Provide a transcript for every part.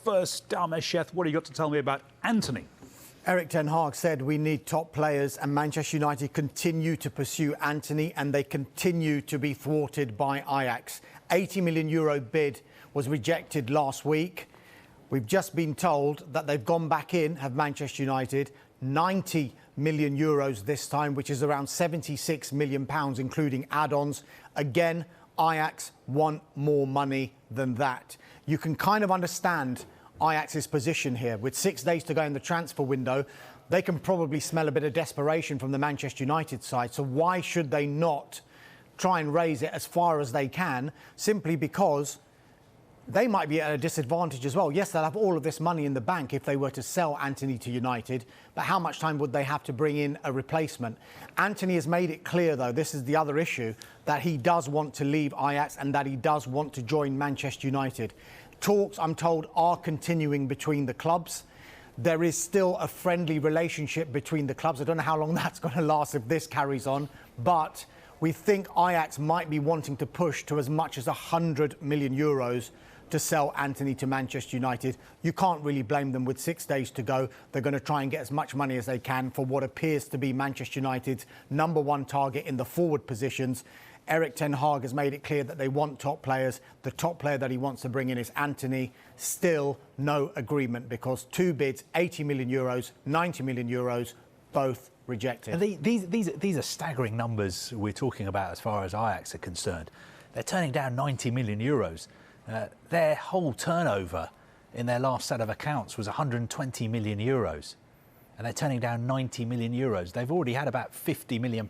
First, Sheth, what do you got to tell me about Antony? Erik ten Hag said we need top players, and Manchester United continue to pursue Antony, and they continue to be thwarted by Ajax. €80 million bid was rejected last week. We've just been told that they've gone back in, have Manchester United, €90 million this time, which is around £76 million, including add-ons. Again, Ajax want more money than that. You can kind of understand Ajax's position here. With 6 days to go in the transfer window, they can probably smell a bit of desperation from the Manchester United side. So why should they not try and raise it as far as they can, simply because they might be at a disadvantage as well? Yes, they'll have all of this money in the bank if they were to sell Antony to United, but how much time would they have to bring in a replacement? Antony has made it clear, though, this is the other issue, that he does want to leave Ajax and that he does want to join Manchester United. Talks, I'm told, are continuing between the clubs. There is still a friendly relationship between the clubs. I don't know how long that's going to last if this carries on, but we think Ajax might be wanting to push to as much as €100 million to sell Antony to Manchester United. You can't really blame them with 6 days to go. They're going to try and get as much money as they can for what appears to be Manchester United's #1 target in the forward positions. Erik ten Hag has made it clear that they want top players. The top player that he wants to bring in is Antony. Still no agreement, because two bids, €80 million, €90 million, both rejected. These are staggering numbers we're talking about as far as Ajax are concerned. They're turning down €90 million. Their whole turnover in their last set of accounts was €120 million. And they're turning down €90 million. They've already had about £50 million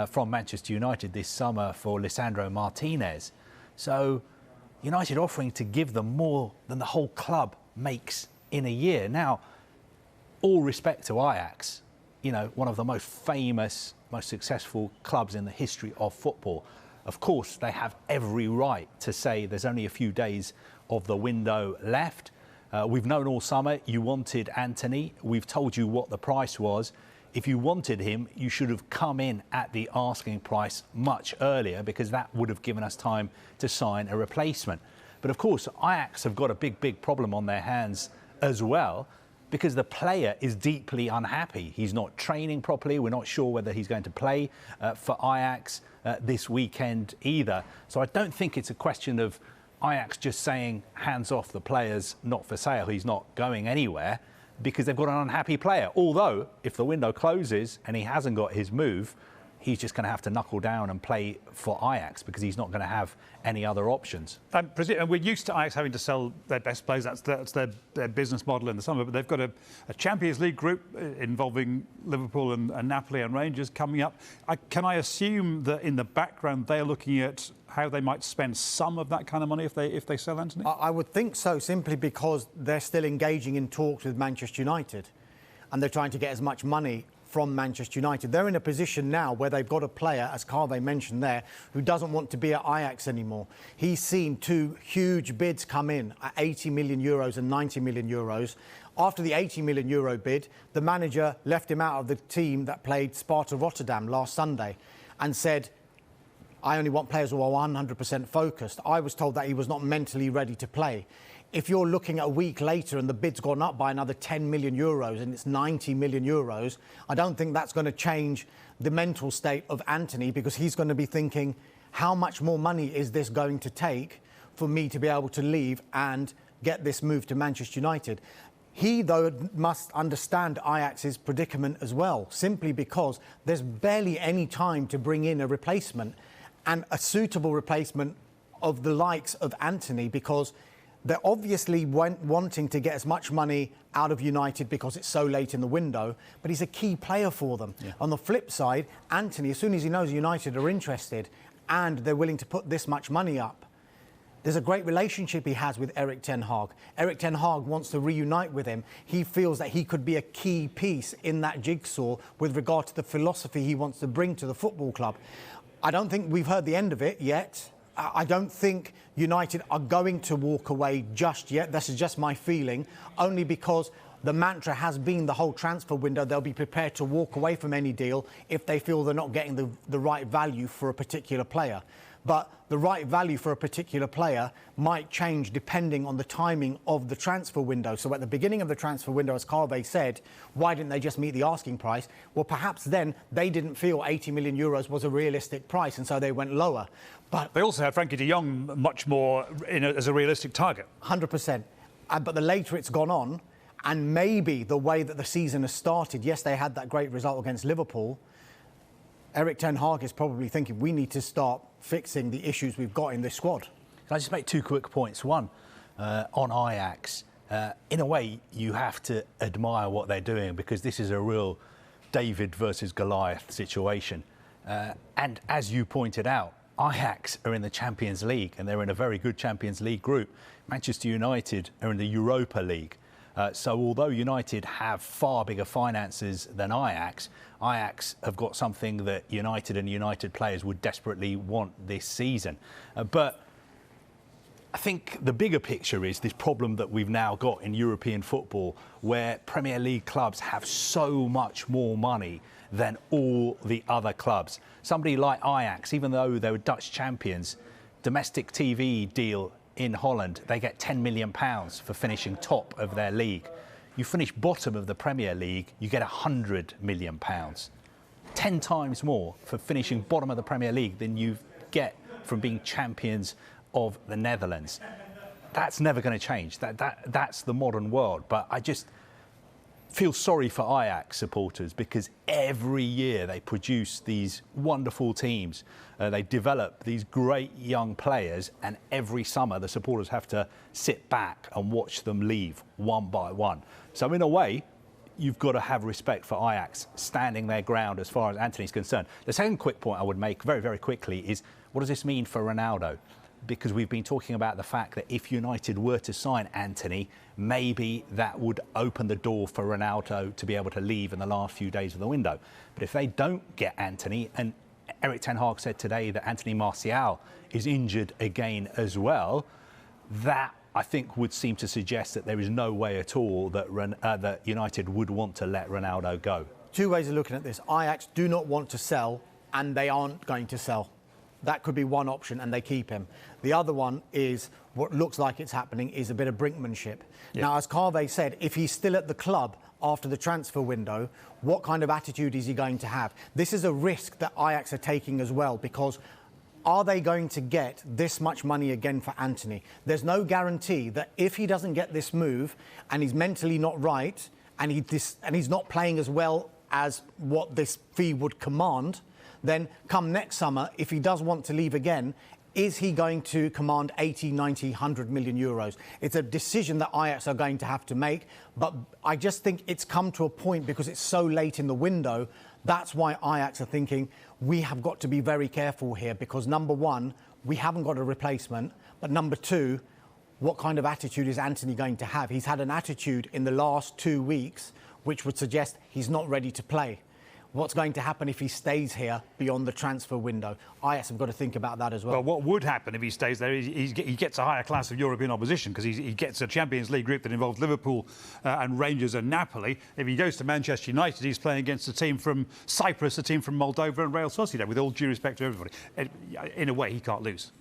from Manchester United this summer for Lisandro Martinez. So United offering to give them more than the whole club makes in a year. Now, all respect to Ajax, you know, one of the most famous, most successful clubs in the history of football. Of course, they have every right to say there's only a few days of the window left. We've known all summer you wanted Antony. We've told you what the price was. If you wanted him, you should have come in at the asking price much earlier, because that would have given us time to sign a replacement. But of course, Ajax have got a big problem on their hands as well, because the player is deeply unhappy. He's not training properly. We're not sure whether he's going to play for Ajax this weekend either. So I don't think it's a question of Ajax just saying, hands off the players, not for sale, he's not going anywhere, because they've got an unhappy player. Although, if the window closes and he hasn't got his move, he's just going to have to knuckle down and play for Ajax, because he's not going to have any other options. We're used to Ajax having to sell their best players. That's their business model in the summer. But they've got a Champions League group involving Liverpool and Napoli and Rangers coming up. Can I assume that in the background they're looking at how they might spend some of that kind of money if they sell Antony? I would think so, simply because they're still engaging in talks with Manchester United, and they're trying to get as much money from Manchester United. They're in a position now where they've got a player, as Carve mentioned there, who doesn't want to be at Ajax anymore. He's seen two huge bids come in at €80 million and €90 million. After the €80 million bid, the manager left him out of the team that played Sparta Rotterdam last Sunday and said, I only want players who are 100% focused. I was told that he was not mentally ready to play. If you're looking at a week later and the bid's gone up by another €10 million and it's €90 million, I don't think that's going to change the mental state of Antony, because he's going to be thinking, how much more money is this going to take for me to be able to leave and get this move to Manchester United? He, though, must understand Ajax's predicament as well, simply because there's barely any time to bring in a replacement, and a suitable replacement of the likes of Antony, because they're obviously wanting to get as much money out of United because it's so late in the window, but he's a key player for them. Yeah. On the flip side, Antony, as soon as he knows United are interested and they're willing to put this much money up, there's a great relationship he has with Erik ten Hag. Erik ten Hag wants to reunite with him. He feels that he could be a key piece in that jigsaw with regard to the philosophy he wants to bring to the football club. I don't think we've heard the end of it yet. I don't think United are going to walk away just yet. This is just my feeling, only because the mantra has been the whole transfer window they'll be prepared to walk away from any deal if they feel they're not getting the right value for a particular player. but the right value for a particular player might change depending on the timing of the transfer window. So at the beginning of the transfer window, as Carve said, why didn't they just meet the asking price? Well, perhaps then they didn't feel 80 million euros was a realistic price, and so they went lower. But they also had Frankie de Jong much more as a realistic target. 100%. But the later it's gone on, and maybe the way that the season has started, yes, they had that great result against Liverpool. Erik ten Hag is probably thinking we need to start fixing the issues we've got in this squad. Can I just make 2 quick points? One, on Ajax, in a way, you have to admire what they're doing because this is a real David versus Goliath situation. And as you pointed out, Ajax are in the Champions League and they're in a very good Champions League group. Manchester United are in the Europa League. So although United have far bigger finances than Ajax, Ajax have got something that United and United players would desperately want this season. But I think the bigger picture is this problem that we've now got in European football where Premier League clubs have so much more money than all the other clubs. Somebody like Ajax, even though they were Dutch champions, domestic TV deal in Holland, they get £10 million for finishing top of their league. You finish bottom of the Premier League, you get £100 million. 10 times more for finishing bottom of the Premier League than you get from being champions of the Netherlands. That's never going to change. That's the modern world. But I just feel sorry for Ajax supporters because every year they produce these wonderful teams. They develop these great young players, and every summer the supporters have to sit back and watch them leave one by one. So in a way, you've got to have respect for Ajax standing their ground as far as Antony's concerned. The second quick point I would make very, very quickly is what does this mean for Ronaldo? Because we've been talking about the fact that if United were to sign Antony, maybe that would open the door for Ronaldo to be able to leave in the last few days of the window. But if they don't get Antony, and Erik ten Hag said today that Anthony Martial is injured again as well, that I think would seem to suggest that there is no way at all that, that United would want to let Ronaldo go. 2 ways of looking at this. Ajax do not want to sell, and they aren't going to sell. That could be one option, and they keep him. The other one is what looks like it's happening is a bit of brinkmanship. Yeah. Now, as Carve said, if he's still at the club after the transfer window, what kind of attitude is he going to have? This is a risk that Ajax are taking as well, because are they going to get this much money again for Antony? There's no guarantee that if he doesn't get this move and he's mentally not right and he's not playing as well as what this fee would command, then come next summer, if he does want to leave again, is he going to command 80, 90, 100 million euros? It's a decision that Ajax are going to have to make, but I just think it's come to a point because it's so late in the window. That's why Ajax are thinking we have got to be very careful here because, number one, we haven't got a replacement, but number two, what kind of attitude is Antony going to have? He's had an attitude in the last 2 weeks which would suggest he's not ready to play. What's going to happen if he stays here beyond the transfer window? Ajax have got to think about that as well. Well, what would happen if he stays there is he gets a higher class of European opposition because he gets a Champions League group that involves Liverpool and Rangers and Napoli. If he goes to Manchester United, he's playing against a team from Cyprus, a team from Moldova and Real Sociedad, with all due respect to everybody. In a way, he can't lose.